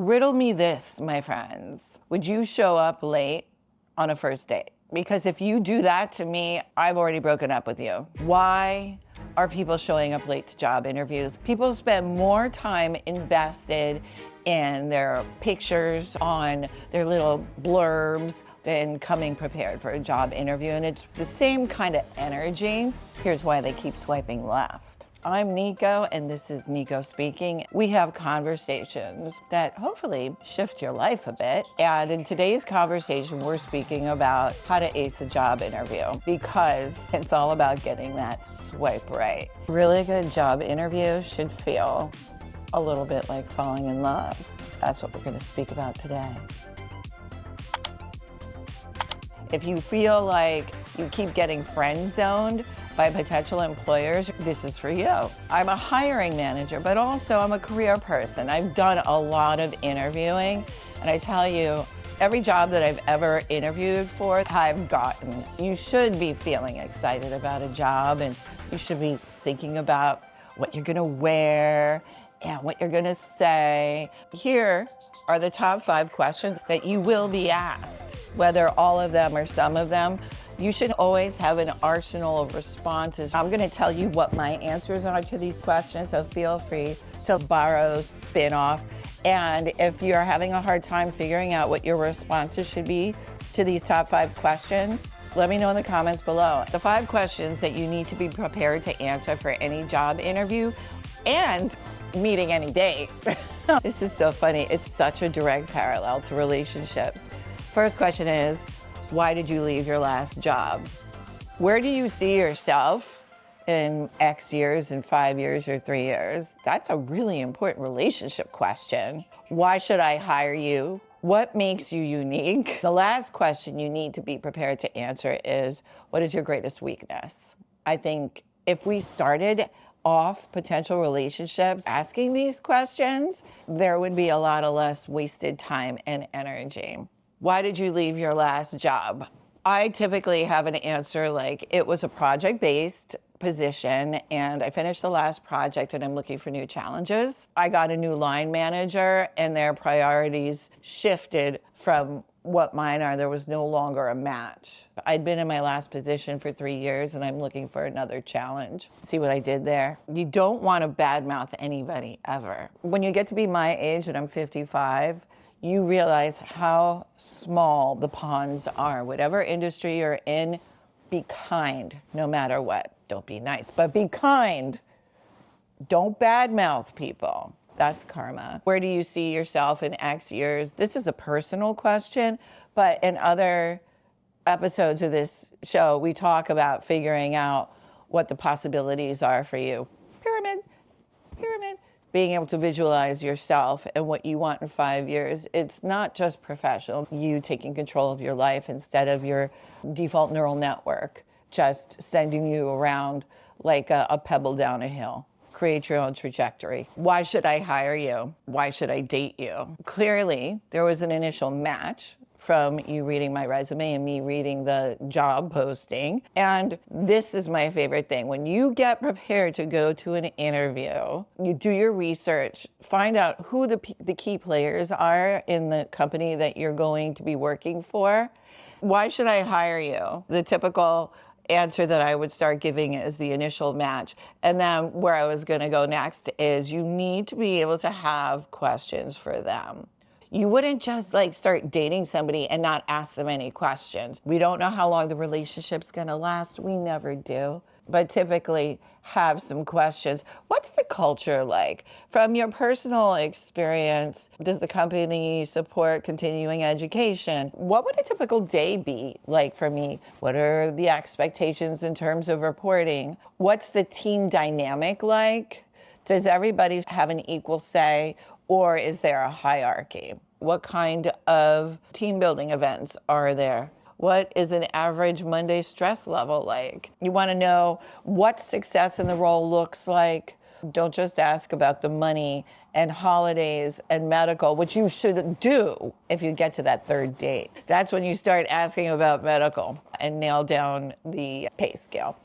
Riddle me this, my friends. Would you show up late on a first date? Because if you do that to me, I've already broken up with you. Why are people showing up late to job interviews? People spend more time invested in their pictures, on their little blurbs, than coming prepared for a job interview. And it's the same kind of energy. Here's why they keep swiping left. I'm Nico, and this is NicoSpeaking. We have conversations that hopefully shift your life a bit. And in today's conversation, we're speaking about how to ace a job interview, because it's all about getting that swipe right. A really good job interview should feel a little bit like falling in love. That's what we're going to speak about today. If you feel like you keep getting friend zoned by potential employers, this is for you. I'm a hiring manager, but also I'm a career person. I've done a lot of interviewing, and I tell you, every job that I've ever interviewed for, I've gotten. You should be feeling excited about a job, and you should be thinking about what you're gonna wear and what you're gonna say. Here are the top 5 questions that you will be asked. Whether all of them or some of them, you should always have an arsenal of responses. I'm gonna tell you what my answers are to these questions, so feel free to borrow, spin off. And if you're having a hard time figuring out what your responses should be to these top 5 questions, let me know in the comments below. The 5 questions that you need to be prepared to answer for any job interview and meeting any date. This is so funny. It's such a direct parallel to relationships. First question is, why did you leave your last job? Where do you see yourself in X years, in 5 years, or 3 years? That's a really important relationship question. Why should I hire you? What makes you unique? The last question you need to be prepared to answer is, what is your greatest weakness? I think if we started off potential relationships asking these questions, there would be a lot of less wasted time and energy. Why did you leave your last job? I typically have an answer like, it was a project-based position and I finished the last project and I'm looking for new challenges. I got a new line manager and their priorities shifted from what mine are. There was no longer a match. I'd been in my last position for 3 years and I'm looking for another challenge. See what I did there? You don't want to badmouth anybody ever. When you get to be my age, and I'm 55, you realize how small the ponds are. Whatever industry you're in, be kind no matter what. Don't be nice, but be kind. Don't badmouth people. That's karma. Where do you see yourself in X years? This is a personal question, but in other episodes of this show, we talk about figuring out what the possibilities are for you. Pyramid. Being able to visualize yourself and what you want in 5 years. It's not just professional, you taking control of your life instead of your default neural network just sending you around like a pebble down a hill. Create your own trajectory. Why should I hire you? Why should I date you? Clearly, there was an initial match from you reading my resume and me reading the job posting. And this is my favorite thing. When you get prepared to go to an interview, you do your research, find out who the key players are in the company that you're going to be working for. Why should I hire you? The typical answer that I would start giving is the initial match. And then where I was gonna go next is you need to be able to have questions for them. You wouldn't just like start dating somebody and not ask them any questions. We don't know how long the relationship's gonna last. We never do. But typically have some questions. What's the culture like? From your personal experience, does the company support continuing education? What would a typical day be like for me? What are the expectations in terms of reporting? What's the team dynamic like? Does everybody have an equal say, or is there a hierarchy? What kind of team building events are there? What is an average Monday stress level like? You want to know what success in the role looks like. Don't just ask about the money and holidays and medical, which you should do if you get to that 3rd date. That's when you start asking about medical and nail down the pay scale.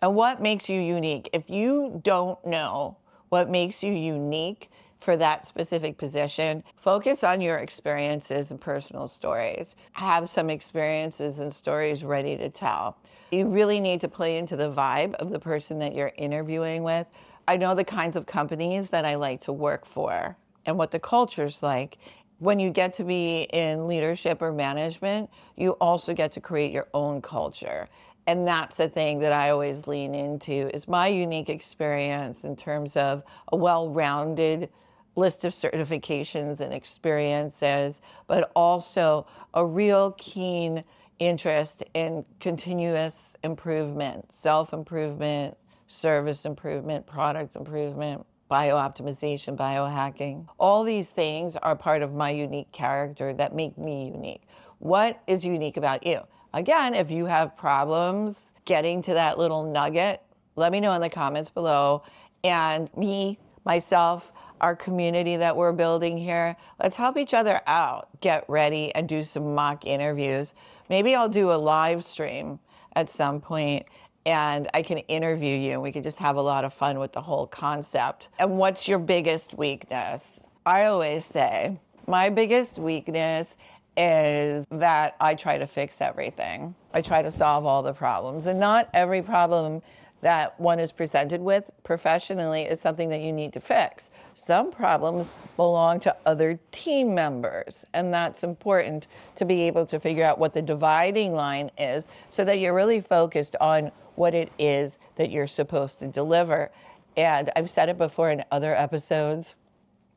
And what makes you unique? If you don't know what makes you unique, for that specific position. Focus on your experiences and personal stories. Have some experiences and stories ready to tell. You really need to play into the vibe of the person that you're interviewing with. I know the kinds of companies that I like to work for and what the culture's like. When you get to be in leadership or management, you also get to create your own culture. And that's the thing that I always lean into, is my unique experience in terms of a well-rounded list of certifications and experiences, but also a real keen interest in continuous improvement, self-improvement, service improvement, product improvement, biooptimization, biohacking. All these things are part of my unique character that make me unique. What is unique about you? Again, if you have problems getting to that little nugget, let me know in the comments below. And me, myself, our community that we're building here, let's help each other out. Get ready and do some mock interviews. Maybe I'll do a live stream at some point and I can interview you and we can just have a lot of fun with the whole concept. And what's your biggest weakness? I always say my biggest weakness is that I try to fix everything. I try to solve all the problems, and not every problem that one is presented with professionally is something that you need to fix. Some problems belong to other team members, and that's important to be able to figure out what the dividing line is so that you're really focused on what it is that you're supposed to deliver. And I've said it before in other episodes,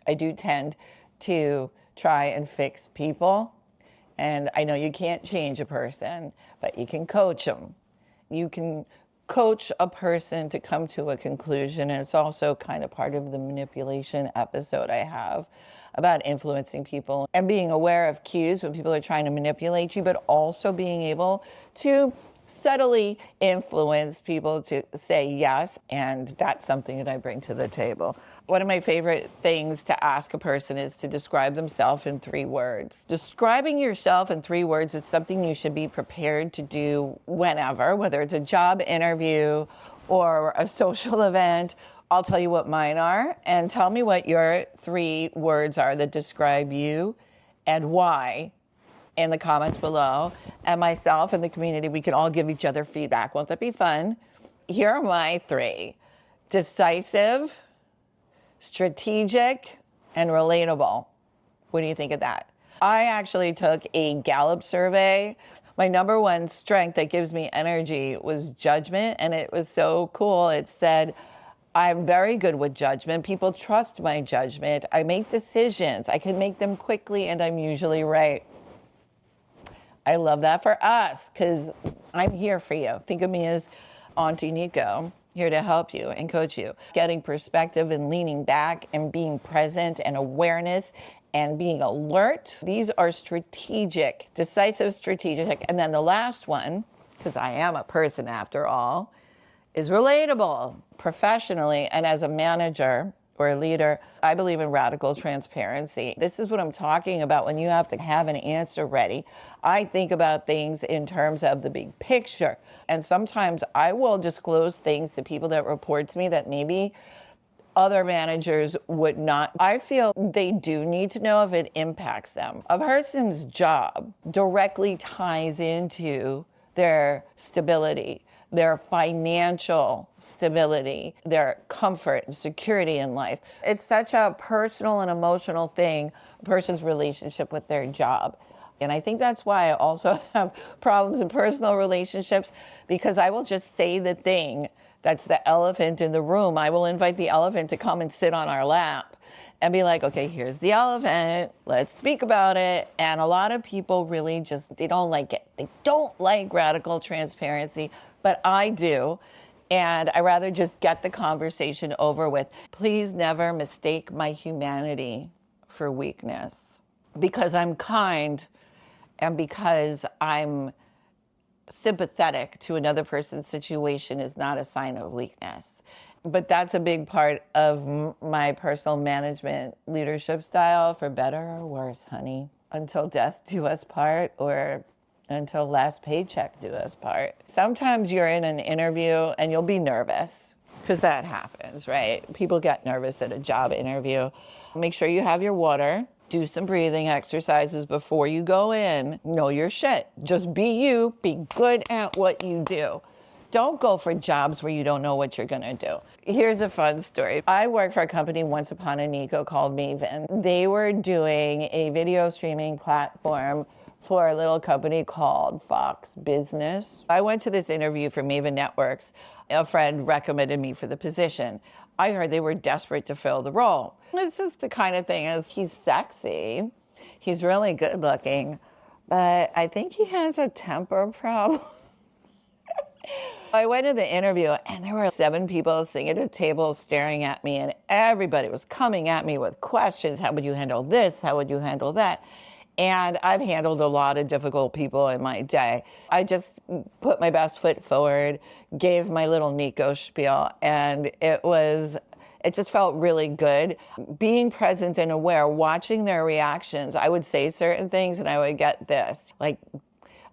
I do tend to try and fix people. And I know you can't change a person, but you can coach them. You can coach a person to come to a conclusion. And it's also kind of part of the manipulation episode I have about influencing people and being aware of cues when people are trying to manipulate you, but also being able to subtly influence people to say yes. And that's something that I bring to the table. One of my favorite things to ask a person is to describe themselves in 3 words. Describing yourself in 3 words is something you should be prepared to do whenever, whether it's a job interview or a social event. I'll tell you what mine are, and tell me what your 3 words are that describe you and why in the comments below. And myself and the community, we can all give each other feedback. Won't that be fun? Here are my 3. Decisive, strategic, and relatable. What do you think of that? I actually took a Gallup survey. My number 1 strength that gives me energy was judgment, and it was so cool. It said, I'm very good with judgment. People trust my judgment. I make decisions. I can make them quickly, and I'm usually right. I love that for us because I'm here for you. Think of me as Auntie Nico, here to help you and coach you. Getting perspective and leaning back and being present and awareness and being alert. These are strategic, decisive, strategic. And then the last one, because I am a person after all, is relatable. Professionally and as a manager or a leader, I believe in radical transparency. This is what I'm talking about when you have to have an answer ready. I think about things in terms of the big picture. And sometimes I will disclose things to people that report to me that maybe other managers would not. I feel they do need to know if it impacts them. A person's job directly ties into their stability, their financial stability, their comfort and security in life. It's such a personal and emotional thing, a person's relationship with their job. And I think that's why I also have problems in personal relationships, because I will just say the thing that's the elephant in the room. I will invite the elephant to come and sit on our lap and be like, okay, here's the elephant, let's speak about it. And a lot of people really just, they don't like it. They don't like radical transparency, but I do. And I rather just get the conversation over with. Please never mistake my humanity for weakness, because I'm kind and because I'm sympathetic to another person's situation is not a sign of weakness. But that's a big part of my personal management leadership style, for better or worse, honey. Until death do us part, or until last paycheck do us part. Sometimes you're in an interview and you'll be nervous because that happens, right? People get nervous at a job interview. Make sure you have your water. Do some breathing exercises before you go in. Know your shit. Just be you. Be good at what you do. Don't go for jobs where you don't know what you're gonna do. Here's a fun story. I worked for a company once upon a Nico called Maven. They were doing a video streaming platform for a little company called Fox Business. I went to this interview for Maven Networks. A friend recommended me for the position. I heard they were desperate to fill the role. This is the kind of thing as he's sexy, he's really good looking, but I think he has a temper problem. I went to the interview and there were 7 people sitting at a table staring at me, and everybody was coming at me with questions. How would you handle this? How would you handle that? And I've handled a lot of difficult people in my day. I just put my best foot forward, gave my little Nico spiel, and it just felt really good. Being present and aware, watching their reactions, I would say certain things and I would get this, like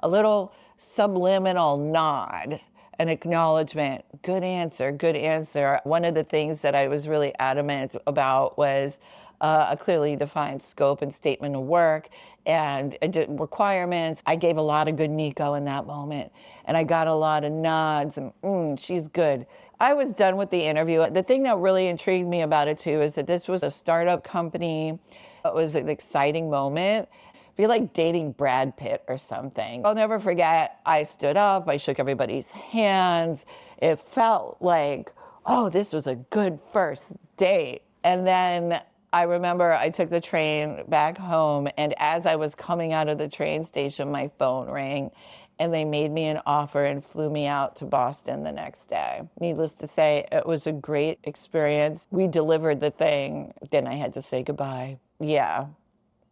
a little subliminal nod, an acknowledgement, good answer, good answer. One of the things that I was really adamant about was a clearly defined scope and statement of work and requirements. I gave a lot of good Nico in that moment, and I got a lot of nods and she's good. I was done with the interview. The thing that really intrigued me about it too is that this was a startup company. It was an exciting moment. Be like dating Brad Pitt or something. I'll never forget, I stood up, I shook everybody's hands. It felt like, oh, this was a good first date. And then I remember I took the train back home, and as I was coming out of the train station, my phone rang, and they made me an offer and flew me out to Boston the next day. Needless to say, it was a great experience. We delivered the thing, then I had to say goodbye. Yeah,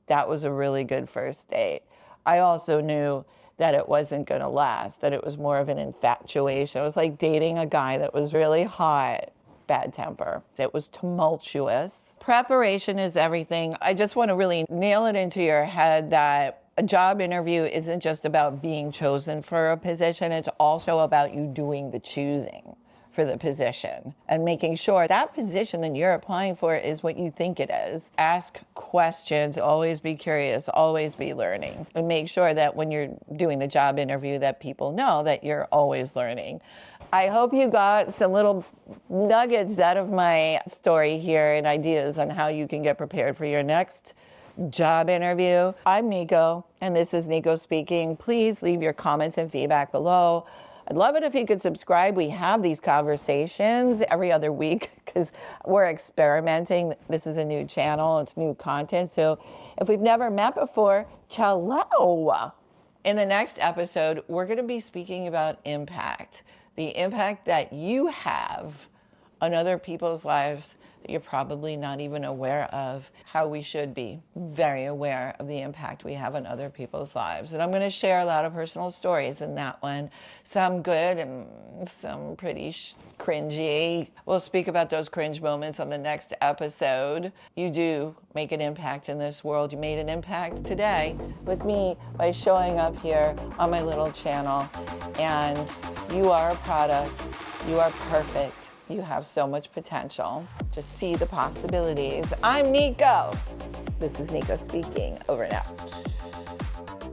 that was a really good first date. I also knew that it wasn't gonna last, that it was more of an infatuation. It was like dating a guy that was really hot, bad temper. It was tumultuous. Preparation is everything. I just want to really nail it into your head that a job interview isn't just about being chosen for a position, it's also about you doing the choosing for the position and making sure that position that you're applying for is what you think it is. Ask questions, always be curious, always be learning, and make sure that when you're doing the job interview that people know that you're always learning. I hope you got some little nuggets out of my story here and ideas on how you can get prepared for your next job interview. I'm Nico, and this is Nico Speaking. Please leave your comments and feedback below. I'd love it if you could subscribe. We have these conversations every other week because we're experimenting. This is a new channel, it's new content. So if we've never met before, cello. In the next episode, we're going to be speaking about impact. The impact that you have on other people's lives that you're probably not even aware of. How we should be very aware of the impact we have on other people's lives. And I'm going to share a lot of personal stories in that one. Some good and some pretty cringy. We'll speak about those cringe moments on the next episode. You do make an impact in this world. You made an impact today with me by showing up here on my little channel. And you are a product. You are perfect. You have so much potential. Just see the possibilities. I'm Nico. This is Nico Speaking. Over and out.